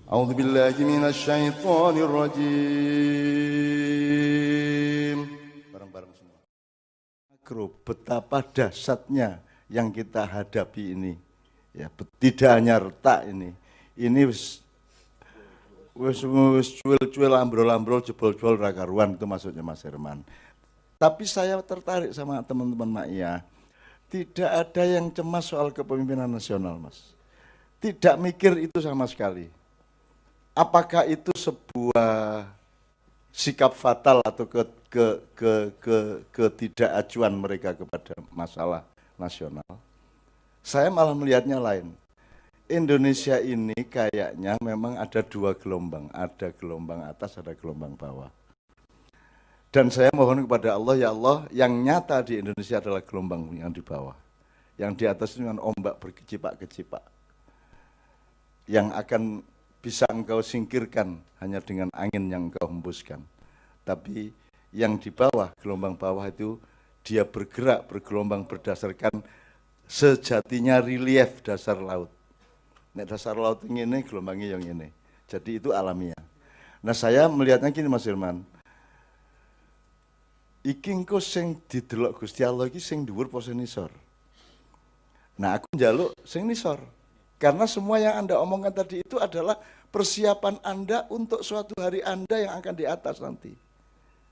A'udzu billahi minasy syaithanir rajim. Bareng-bareng semua. Betapa dahsyatnya yang kita hadapi ini. Ya, tidak hanya retak ini. Ini wis cuil-cuil, ambrol-ambrol, jebol-jebol ra karuan, itu maksudnya Mas Herman. Tapi saya tertarik sama teman-teman Maia. Tidak ada yang cemas soal kepemimpinan nasional, Mas. Tidak mikir itu sama sekali. Apakah itu sebuah sikap fatal atau ketidakacuan mereka kepada masalah nasional? Saya malah melihatnya lain. Indonesia ini kayaknya memang ada dua gelombang, ada gelombang atas, ada gelombang bawah. Dan saya mohon kepada Allah, ya Allah, yang nyata di Indonesia adalah gelombang yang di bawah. Yang di atas itu dengan ombak berkecipak-kecipak. Yang akan bisa engkau singkirkan hanya dengan angin yang engkau hembuskan. Tapi yang di bawah, gelombang bawah itu, dia bergerak, bergelombang berdasarkan sejatinya relief dasar laut. Nek dasar laut ini, gelombangnya yang ini. Jadi itu alamiah. Nah saya melihatnya gini Mas Irman, iki engko sing didelok Gusti Allah iki sing dhuwur apa sing nisor. Nah aku njaluk sing nisor. Karena semua yang Anda omongkan tadi itu adalah persiapan Anda untuk suatu hari Anda yang akan di atas nanti.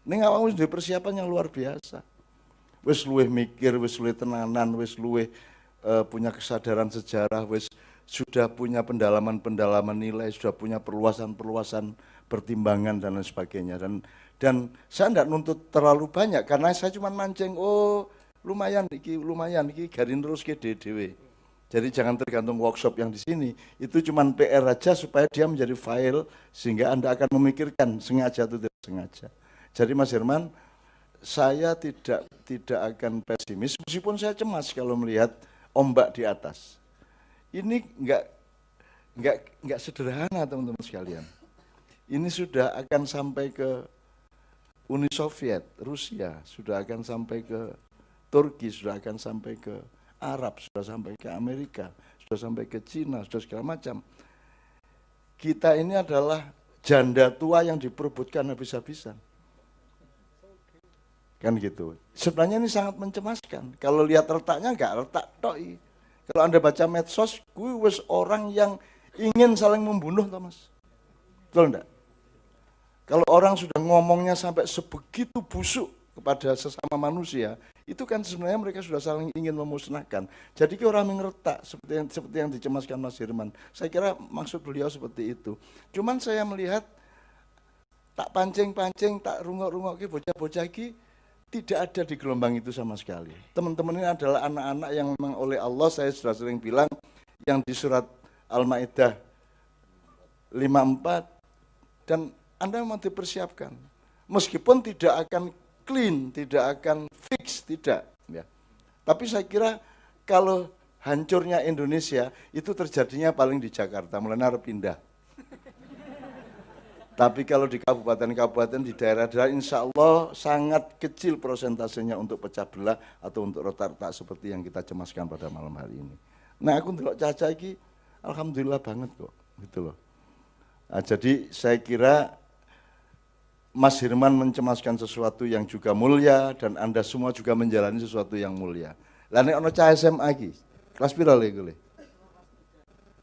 Ning awakmu duwe persiapan yang luar biasa. Wis luwih mikir, wis luwih tenanan, wis luwih punya kesadaran sejarah, wis sudah punya pendalaman-pendalaman nilai, sudah punya perluasan-perluasan pertimbangan dan lain sebagainya. Dan saya tidak nuntut terlalu banyak karena saya cuma mancing, oh lumayan iki garin terus ke dewe. Jadi jangan tergantung workshop yang di sini, itu cuma PR aja supaya dia menjadi file sehingga Anda akan memikirkan sengaja atau tidak sengaja. Jadi Mas Herman, saya tidak akan pesimis meskipun saya cemas kalau melihat ombak di atas. Ini enggak sederhana teman-teman sekalian. Ini sudah akan sampai ke Uni Soviet, Rusia, sudah akan sampai ke Turki, sudah akan sampai ke Arab, sudah sampai ke Amerika, sudah sampai ke Cina, sudah segala macam. Kita ini adalah janda tua yang diperebutkan habis-habisan. Kan gitu. Sebenarnya ini sangat mencemaskan. Kalau lihat retaknya enggak retak tok. Kalau Anda baca medsos, gue wis orang yang ingin saling membunuh, Thomas. Betul enggak? Kalau orang sudah ngomongnya sampai sebegitu busuk kepada sesama manusia, itu kan sebenarnya mereka sudah saling ingin memusnahkan. Jadi orang mengertak seperti yang dicemaskan Mas Hirman. Saya kira maksud beliau seperti itu. Cuman saya melihat tak pancing-pancing, tak rungok-rungok bocah-bocah iki tidak ada di gelombang itu sama sekali. Teman-teman ini adalah anak-anak yang memang oleh Allah, saya sudah sering bilang, yang di surat Al-Ma'idah 54, dan Anda memang dipersiapkan. Meskipun tidak akan clean, tidak akan fix, tidak. Ya. Tapi saya kira kalau hancurnya Indonesia, itu terjadinya paling di Jakarta, mulai harus pindah. Tapi kalau di kabupaten-kabupaten, di daerah-daerah, insya Allah sangat kecil prosentasenya untuk pecah belah atau untuk retak-retak seperti yang kita cemaskan pada malam hari ini. Nah aku ndelok Caca iki, alhamdulillah banget kok, gitu loh. Nah, jadi saya kira Mas Hirman mencemaskan sesuatu yang juga mulia dan Anda semua juga menjalani sesuatu yang mulia. Lah nek ana cah SMA iki, kelas pira le iku le?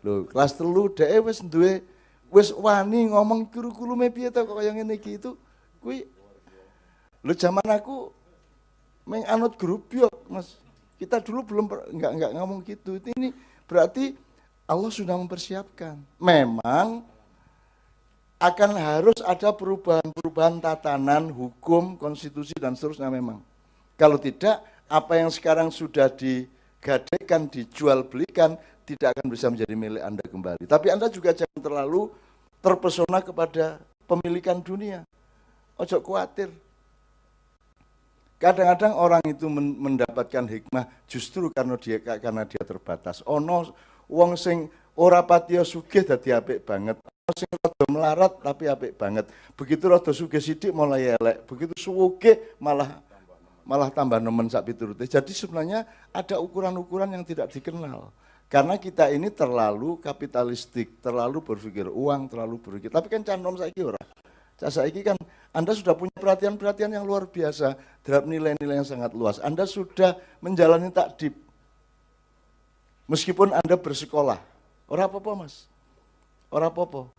Lho, kelas 3 dhek wis duwe wis wani ngomong kurikulum piye to kok kaya ngene iki itu kuwi lho zaman aku menganut grup yok Mas. Kita dulu belum enggak ngomong gitu. Ini berarti Allah sudah mempersiapkan. Memang akan harus ada perubahan-perubahan tatanan, hukum, konstitusi dan seterusnya memang. Kalau tidak, apa yang sekarang sudah digadaikan, dijual belikan tidak akan bisa menjadi milik Anda kembali. Tapi Anda juga jangan terlalu terpesona kepada pemilikan dunia. Ojo khawatir. Kadang-kadang orang itu mendapatkan hikmah justru karena dia terbatas. Ono wong sing ora patiya sugih dadi apik banget. Ono sing rada melarat tapi apik banget. Begitu rada sugih sithik mulai elek. Begitu sugih malah tambah nemen sak piturute. Jadi sebenarnya ada ukuran-ukuran yang tidak dikenal. Karena kita ini terlalu kapitalistik, terlalu berpikir uang, terlalu berpikir. Tapi kan canom saiki ora. Cak saiki kan Anda sudah punya perhatian-perhatian yang luar biasa terhadap nilai-nilai yang sangat luas. Anda sudah menjalani takdib. Meskipun Anda bersekolah. Ora apa-apa, Mas. Ora apa-apa.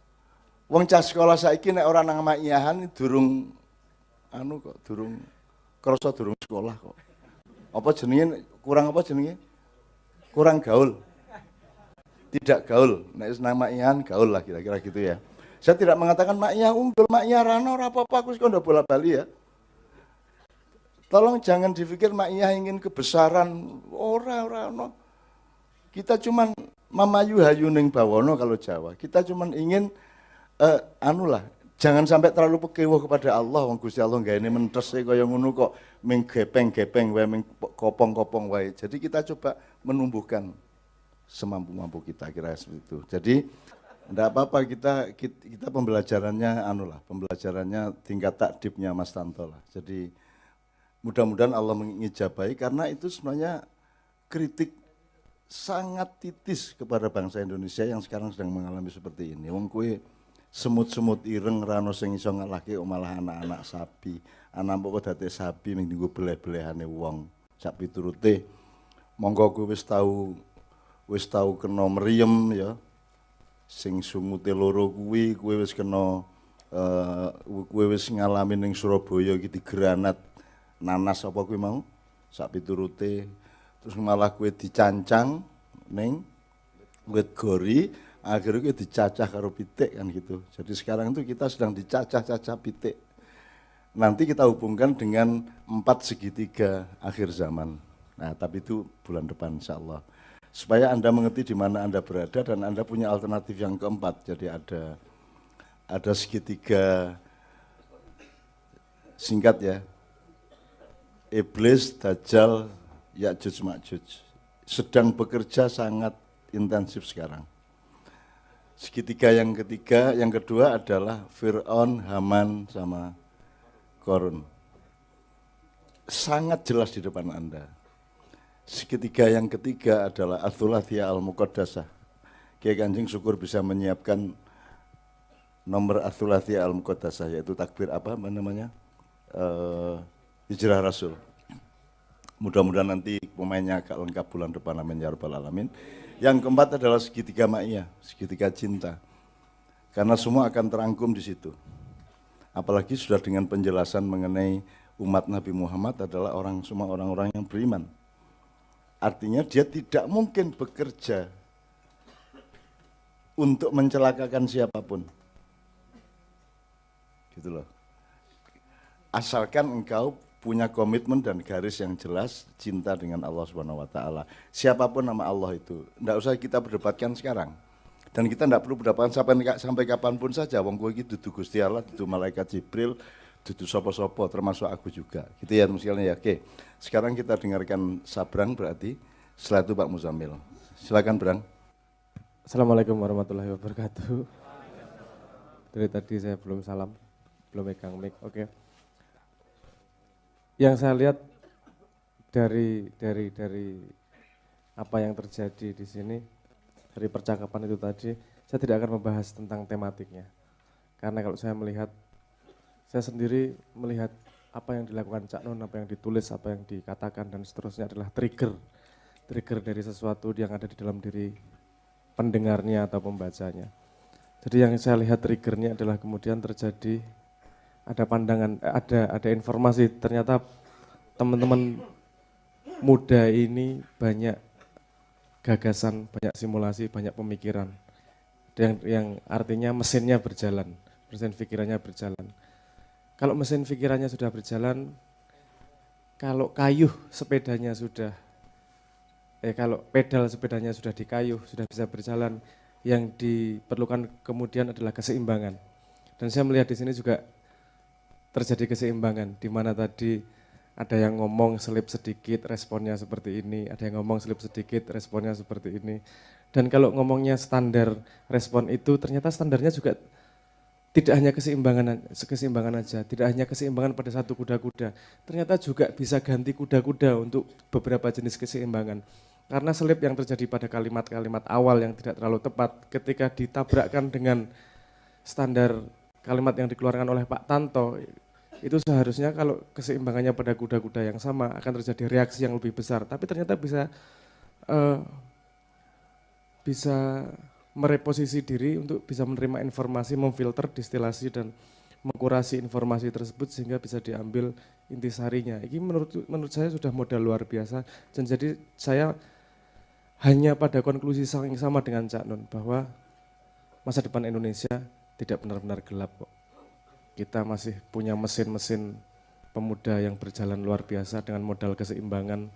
Wong cah sekolah saiki nek ora nang makiyahan durung durung krasa durung sekolah kok. Apa jenenge kurang apa jenenge? Kurang gaul. Tidak gaul, nek nang makiyahan gaul lah kira-kira gitu ya. Saya tidak mengatakan makiyah unggul, makiyah rano, ora apa-apa, aku sudah bola-bali ya. Tolong jangan dipikir makiyah ingin kebesaran, ora no. Kita cuman mamayu hayu ning bawono kalau Jawa. Kita cuman ingin jangan sampai terlalu pekewoh kepada Allah. Wong Gusti Allah gaene mentes kaya ngono kok ming gepeng-gepeng wae, ming kopong-kopong wae. Jadi kita coba menumbuhkan semampu-mampu kita, kira seperti itu. Jadi enggak apa-apa, kita pembelajarannya pembelajarannya tingkat takdibnya Mas Tanto lah. Jadi mudah-mudahan Allah mengijabahi, karena itu sebenarnya kritik sangat titis kepada bangsa Indonesia yang sekarang sedang mengalami seperti ini. Wong kowe semut-semut ireng rano sing iso ngalahke malah anak-anak sapi. Anak mbok dadi sapi ning nggo beleh-belehane wong. Sak piturute monggo kowe wis tau kena mriyem ya. Sing sumute loro kuwi kowe wis kena kowe wis ngalami ning Surabaya iki digranat nanas apa kuwi mau sak piturute, terus malah kowe dicancang ning wit gori, akhirnya kowe dicacah karo pitik kan gitu. Jadi sekarang itu kita sedang dicacah-cacah pitik. Nanti kita hubungkan dengan 4 segitiga akhir zaman. Nah, tapi itu bulan depan insyaallah. Supaya Anda mengerti di mana Anda berada dan Anda punya alternatif yang keempat. Jadi ada segitiga singkat ya. Iblis, Dajjal, Ya'juj, Ma'juj. Sedang bekerja sangat intensif sekarang. Segitiga yang ketiga, yang kedua adalah Fir'aun, Haman, sama Korun. Sangat jelas di depan Anda. Segitiga yang ketiga adalah Ats-Tsulatsiyah Al-Muqaddasah. Kiai Kanjeng syukur bisa menyiapkan nomor Ats-Tsulatsiyah Al-Muqaddasah, yaitu takbir namanya? Hijrah Rasul. Mudah-mudahan nanti pemainnya agak lengkap bulan depan, amin ya rabbal alamin. Yang keempat adalah segitiga ma'iyah, segitiga cinta. Karena semua akan terangkum di situ. Apalagi sudah dengan penjelasan mengenai umat Nabi Muhammad adalah semua orang-orang yang beriman. Artinya dia tidak mungkin bekerja untuk mencelakakan siapapun. Gitu loh. Asalkan engkau punya komitmen dan garis yang jelas, cinta dengan Allah Subhanahu wa taala. Siapapun nama Allah itu, enggak usah kita berdebatkan sekarang. Dan kita enggak perlu berdebatkan sampai kapanpun saja. Wong kowe iki dudu Gusti Allah, dudu malaikat Jibril, dudu sapa-sapa, termasuk aku juga. Gitu ya misalnya ya. Oke. Sekarang kita dengarkan Sabrang berarti, setelah itu Pak Muzammil. Silakan Brang. Assalamualaikum warahmatullahi wabarakatuh. Dari tadi saya belum salam, belum megang mic. Oke. Yang saya lihat dari apa yang terjadi di sini, dari percakapan itu tadi, saya tidak akan membahas tentang tematiknya. Karena kalau saya melihat, saya sendiri melihat apa yang dilakukan Cak Nun, apa yang ditulis, apa yang dikatakan dan seterusnya adalah trigger dari sesuatu yang ada di dalam diri pendengarnya atau pembacanya. Jadi yang saya lihat triggernya adalah kemudian terjadi ada pandangan, ada informasi ternyata teman-teman muda ini banyak gagasan, banyak simulasi, banyak pemikiran yang artinya mesinnya berjalan, mesin pikirannya berjalan. Kalau mesin pikirannya sudah berjalan, kalau kayuh sepedanya sudah, kalau pedal sepedanya sudah dikayuh, sudah bisa berjalan, yang diperlukan kemudian adalah keseimbangan. Dan saya melihat di sini juga terjadi keseimbangan, di mana tadi ada yang ngomong selip sedikit, responnya seperti ini, ada yang ngomong selip sedikit, responnya seperti ini. Dan kalau ngomongnya standar respon itu, ternyata standarnya juga tidak hanya keseimbangan aja, tidak hanya keseimbangan pada satu kuda-kuda, ternyata juga bisa ganti kuda-kuda untuk beberapa jenis keseimbangan. Karena selip yang terjadi pada kalimat-kalimat awal yang tidak terlalu tepat ketika ditabrakkan dengan standar kalimat yang dikeluarkan oleh Pak Tanto, itu seharusnya kalau keseimbangannya pada kuda-kuda yang sama akan terjadi reaksi yang lebih besar. Tapi ternyata bisa mereposisi diri untuk bisa menerima informasi, memfilter, distilasi dan mengkurasi informasi tersebut sehingga bisa diambil intisarinya. Ini menurut saya sudah modal luar biasa. Dan jadi saya hanya pada konklusi yang sama dengan Cak Nun bahwa masa depan Indonesia tidak benar-benar gelap kok. Kita masih punya mesin-mesin pemuda yang berjalan luar biasa dengan modal keseimbangan,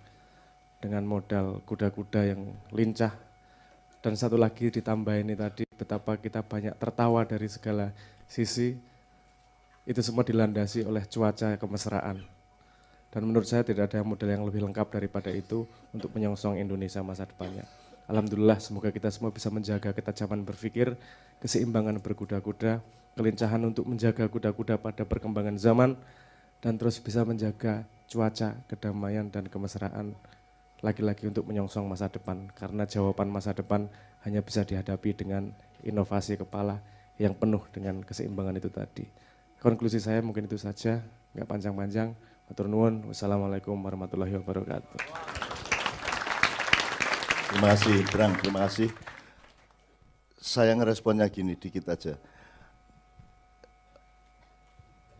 dengan modal kuda-kuda yang lincah. Dan satu lagi ditambah ini tadi betapa kita banyak tertawa dari segala sisi, itu semua dilandasi oleh cuaca kemesraan. Dan menurut saya tidak ada model yang lebih lengkap daripada itu untuk menyongsong Indonesia masa depannya. Alhamdulillah semoga kita semua bisa menjaga ketajaman berpikir, keseimbangan berkuda-kuda, kelincahan untuk menjaga kuda-kuda pada perkembangan zaman, dan terus bisa menjaga cuaca, kedamaian dan kemesraan lagi-lagi untuk menyongsong masa depan. Karena jawaban masa depan hanya bisa dihadapi dengan inovasi kepala yang penuh dengan keseimbangan itu tadi. Konklusi saya mungkin itu saja, nggak panjang-panjang. Matur nuwun, wassalamualaikum warahmatullahi wabarakatuh. Terima kasih, Brang, terima kasih. Saya ngeresponnya gini, dikit aja.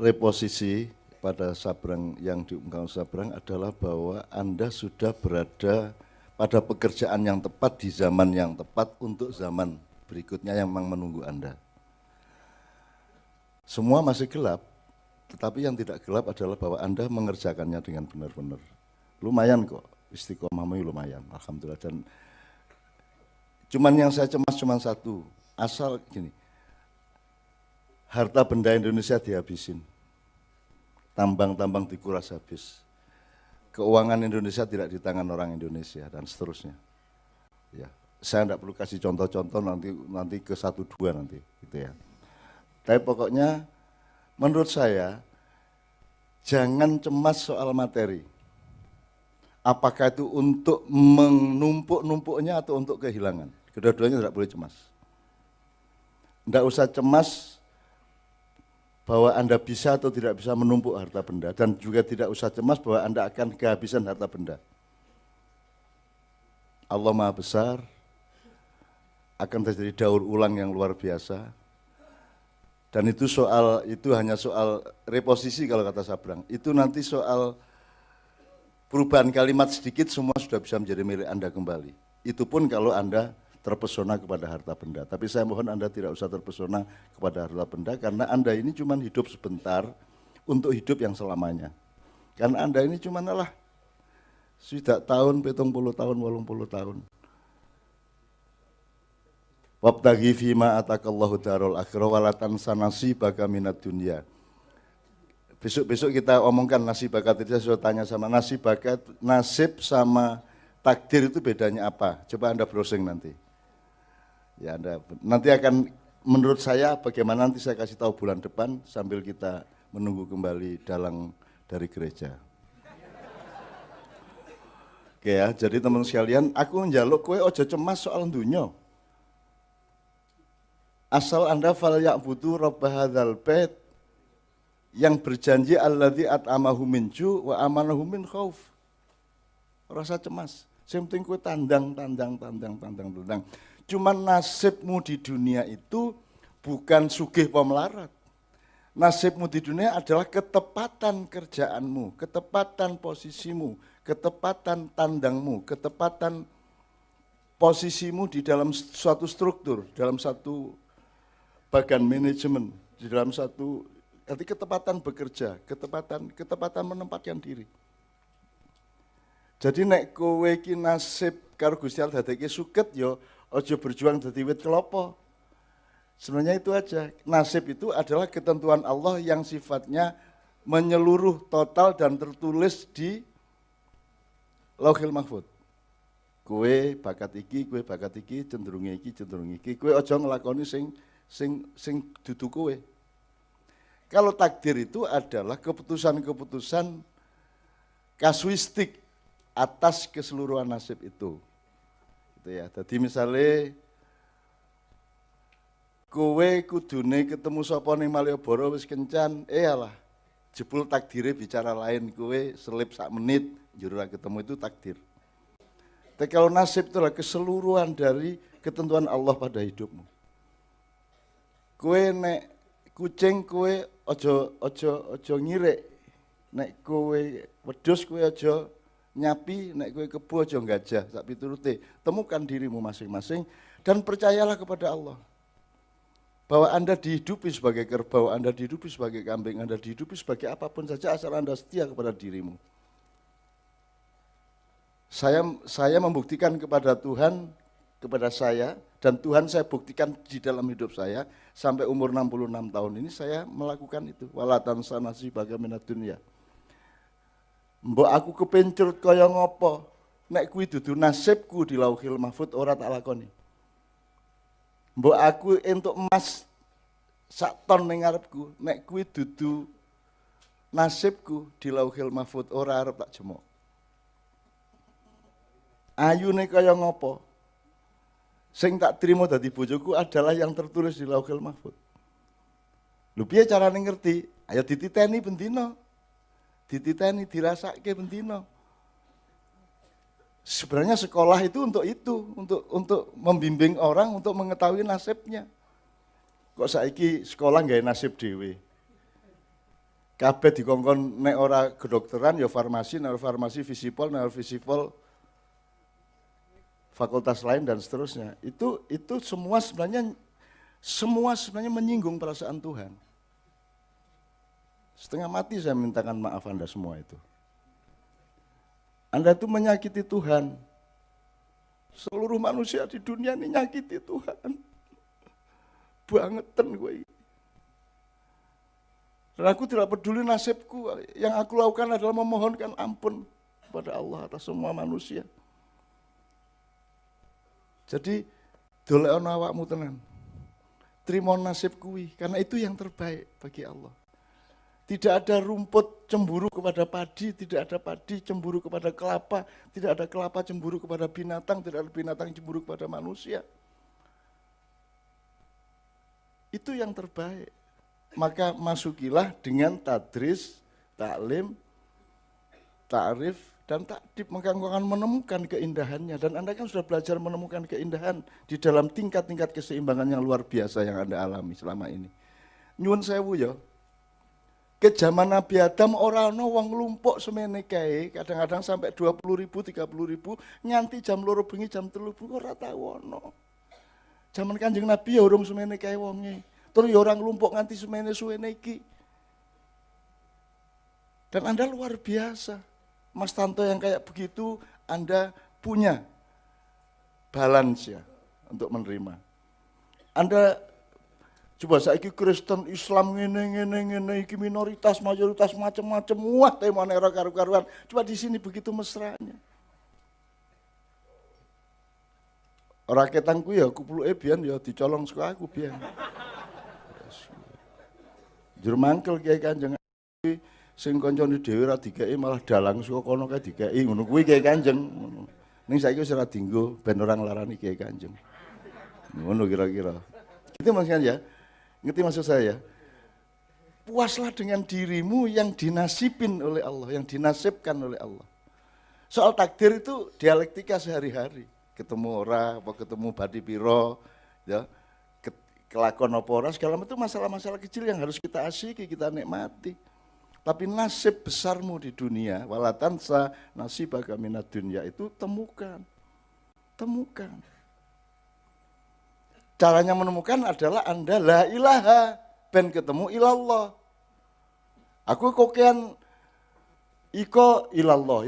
Reposisi pada Sabrang yang diungkapkan Sabrang adalah bahwa Anda sudah berada pada pekerjaan yang tepat di zaman yang tepat untuk zaman berikutnya yang memang menunggu Anda. Semua masih gelap, tetapi yang tidak gelap adalah bahwa Anda mengerjakannya dengan benar-benar. Lumayan kok, istiqomahmu lumayan, alhamdulillah. Dan cuman yang saya cemas cuma satu, asal gini, harta benda Indonesia dihabisin, tambang-tambang dikuras habis, keuangan Indonesia tidak di tangan orang Indonesia dan seterusnya. Ya, saya tidak perlu kasih contoh-contoh nanti ke 1-2 nanti, gitu ya. Tapi pokoknya menurut saya jangan cemas soal materi. Apakah itu untuk menumpuk-numpuknya atau untuk kehilangan? Kedua-duanya tidak boleh cemas. Tidak usah cemas bahwa Anda bisa atau tidak bisa menumpuk harta benda, dan juga tidak usah cemas bahwa Anda akan kehabisan harta benda. Allah Maha Besar, akan terjadi daur ulang yang luar biasa. Dan itu hanya soal reposisi kalau kata Sabrang. Itu nanti soal perubahan kalimat sedikit semua sudah bisa menjadi milik Anda kembali. Itu pun kalau Anda terpesona kepada harta benda. Tapi saya mohon Anda tidak usah terpesona kepada harta benda karena Anda ini cuma hidup sebentar untuk hidup yang selamanya. Karena Anda ini cuma sudah tahun, 70 tahun, 80 tahun. Wabtaghi fima atakallahu darul akhirah walatan sanasi baka minat dunia. Besok kita omongkan nasib bakat itu, saya tanya sama nasib bakat, nasib sama takdir itu bedanya apa? Coba Anda browsing nanti. Ya Anda nanti akan menurut saya bagaimana nanti saya kasih tahu bulan depan sambil kita menunggu kembali dalang dari gereja. Oke ya, jadi teman sekalian, aku njaluk kowe ojo cemas soal dunya. Asal Anda fal ya'budu rabb hadzal bait yang berjanji alladzi at'amahu min ju' wa amanahu min khauf. Rasa cemas. Sing penting kowe tandang. Cuman nasibmu di dunia itu bukan sugih pemelarat. Nasibmu di dunia adalah ketepatan kerjaanmu, ketepatan posisimu, ketepatan tandangmu, ketepatan posisimu di dalam suatu struktur, dalam satu bagian manajemen, di dalam satu arti ketepatan bekerja, ketepatan menempatkan diri. Jadi nek kowe iki nasib karo Gusti Allah dadeke suket ya aja berjuang dadi wit kelapa. Sebenarnya itu aja. Nasib itu adalah ketentuan Allah yang sifatnya menyeluruh total dan tertulis di Lauhil Mahfuz. Kowe bakat iki, cenderung iki. Kowe aja nglakoni sing dudu kowe. Kalau takdir itu adalah keputusan-keputusan kasuistik atas keseluruhan nasib itu. Gitu ya. Jadi misalnya kowe kudune ketemu sapa ning Malioboro wis kencan, alah jebul takdire bicara lain, kowe selip sak menit njur ora ketemu itu takdir. Tapi kalau nasib itu adalah keseluruhan dari ketentuan Allah pada hidupmu. Kowe nek kucing kowe aja ngirik. Nek kowe wedhus kowe aja nyapi, nek kowe kebo aja gajah, sak piturute. Temukan dirimu masing-masing dan percayalah kepada Allah. Bahwa Anda dihidupi sebagai kerbau, Anda dihidupi sebagai kambing, Anda dihidupi sebagai apapun saja asal Anda setia kepada dirimu. Saya membuktikan kepada Tuhan, kepada saya, dan Tuhan saya buktikan di dalam hidup saya, sampai umur 66 tahun ini saya melakukan itu. Walatan sanasi bagaimana dunia. Mbok aku kepencurut kaya ngopo, nek kuwi dudu nasibku di Lauhil Mahfud ora tak lakoni. Mbok aku entuk emas sak ton ning ngarepku, nek kuwi dudu nasibku di Lauhil Mahfud ora arep tak jemok. Ayune kaya ngopo? Sing tak trimo dadi bojoku adalah yang tertulis di Lauhil Mahfud. Lho piye carane ngerti? Ayo dititeni bendina. Dititeni dirasake bendina. Sebenarnya sekolah itu, untuk membimbing orang untuk mengetahui nasibnya. Kok saiki sekolah nggawe nasib dhewe. Kabeh dikongkon nek ora kedokteran ya farmasi, nek farmasi visipol, nek visipol fakultas lain dan seterusnya. Itu semua sebenarnya menyinggung perasaan Tuhan. Setengah mati saya mintakan maaf Anda semua itu. Anda itu menyakiti Tuhan. Seluruh manusia di dunia ini nyakiti Tuhan. Bangetan gue. Dan aku tidak peduli nasibku. Yang aku lakukan adalah memohonkan ampun kepada Allah atas semua manusia. Jadi dolekno awakmu tenan. Trimo nasib kuwi karena itu yang terbaik bagi Allah. Tidak ada rumput cemburu kepada padi, tidak ada padi cemburu kepada kelapa, tidak ada kelapa cemburu kepada binatang, tidak ada binatang cemburu kepada manusia. Itu yang terbaik. Maka masukilah dengan tadris, taklim, ta'rif, dan takdib. Maka engkau akan menemukan keindahannya. Dan Anda kan sudah belajar menemukan keindahan di dalam tingkat-tingkat keseimbangan yang luar biasa yang Anda alami selama ini. Nyuwun sewu ya. Ke zaman Nabi Adam orang ana wong nglumpuk semene kae, kadang-kadang sampai 20.000, 30.000, nganti jam 2 bengi jam 3 bengi ora tau ana. Zaman Kanjeng Nabi ya urung semene kae wonge. Terus ya orang nglumpuk nganti semene suwene iki. Dan Anda luar biasa. Mas Tanto yang kayak begitu Anda punya balance ya untuk menerima. Anda coba saiki Kristen, Islam ngene iki minoritas, mayoritas macam-macam, wah temane ora karu-karuan. Coba di sini begitu mesranya. Ora ketangku ya kupluke biyen ya dicolong saka aku biyen. Jur mangkel Kiai Kanjeng sing kancane dhewe ra dikeki malah dalang saka kono kae dikeki ngono kuwi Kiai Kanjeng ngono. Ning saiki wis ora dienggo ben ora nglarani Kiai Kanjeng. Ngono kira-kira. Itu maksudnya ya. Ngerti maksud saya? Puaslah dengan dirimu yang dinasibin oleh Allah, yang dinasibkan oleh Allah. Soal takdir itu dialektika sehari-hari. Ketemu ora, apa ketemu badi piro, ya, kelakon apa ora, segala macam itu masalah-masalah kecil yang harus kita asyiki, kita nikmati. Tapi nasib besarmu di dunia, walatansa nasibaka minad dunya itu temukan. Temukan. Caranya menemukan adalah Anda la ilaha ben ketemu ilallah. Aku kokean iko ilallah,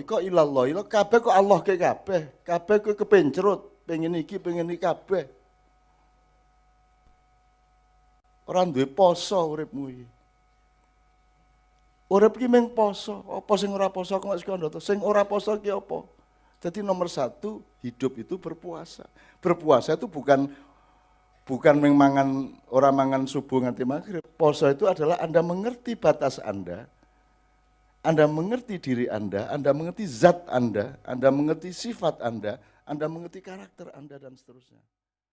ilo kabeh kok Allah ke kabeh. Kabeh kowe kepencerut, pengen iki kabeh. Ora duwe poso uripmu iki. Urip ki mung poso, apa sing ora poso kok sekono to? Sing ora poso ki apa? Jadi nomor 1, hidup itu berpuasa. Berpuasa itu bukan orang mangan subuh nganti maghrib. Poso itu adalah Anda mengerti batas Anda Anda mengerti diri Anda mengerti zat Anda mengerti sifat Anda mengerti karakter Anda dan seterusnya.